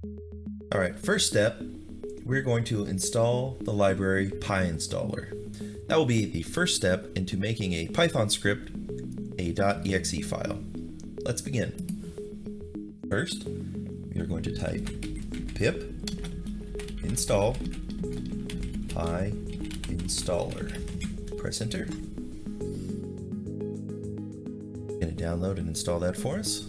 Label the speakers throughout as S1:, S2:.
S1: All right, first step, we're going to install the library pyinstaller. That will be the first step into making a Python script, a .exe file. Let's begin. First, we are going to type pip install pyinstaller. Press enter. Going to download and install that for us.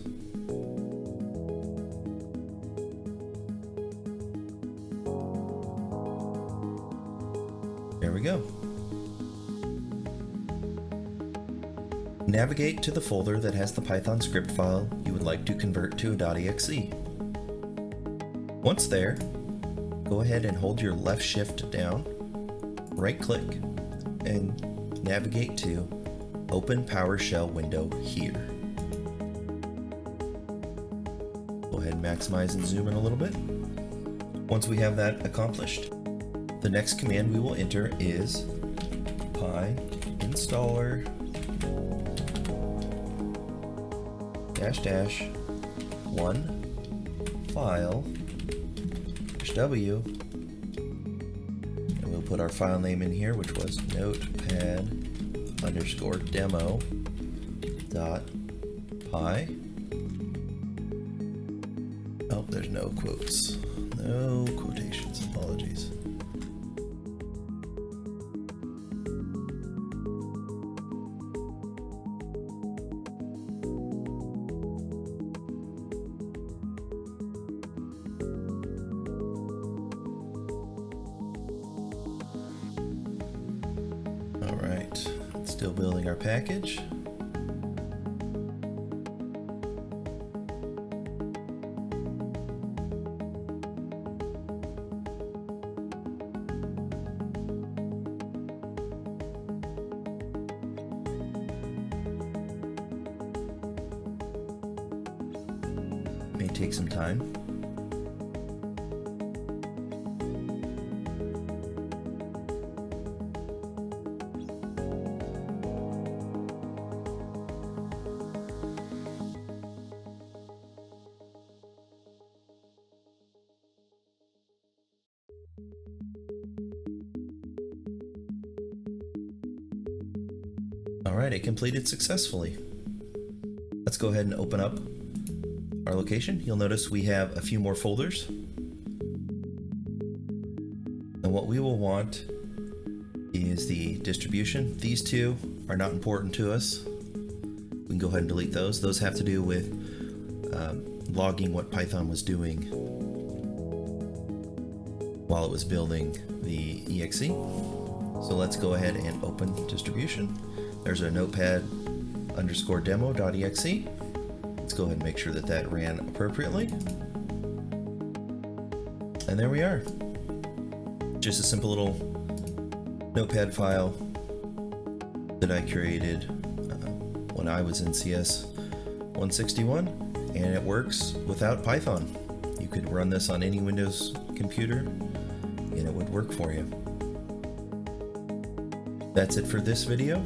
S1: There we go. Navigate to the folder that has the Python script file you would like to convert to a .exe. Once there, go ahead and hold your left shift down, right click, and navigate to Open PowerShell window here. Go ahead and maximize and zoom in a little bit. Once we have that accomplished, the next command we will enter is pyinstaller --one file -w, and we'll put our file name in here, which was notepad_demo.py. Oh, there's no quotes, no quotations, apologies. All right, still building our package. May take some time. All right, it completed successfully. Let's go ahead and open up our location. You'll notice we have a few more folders. And what we will want is the distribution. These two are not important to us. We can go ahead and delete those. Those have to do with logging what Python was doing while it was building the exe. So let's go ahead and open distribution. There's our notepad_demo.exe. Let's go ahead and make sure that that ran appropriately. And there we are. Just a simple little notepad file that I created when I was in CS 161, and it works without Python. You could run this on any Windows computer and it would work for you. That's it for this video.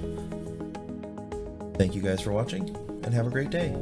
S1: Thank you guys for watching, and have a great day.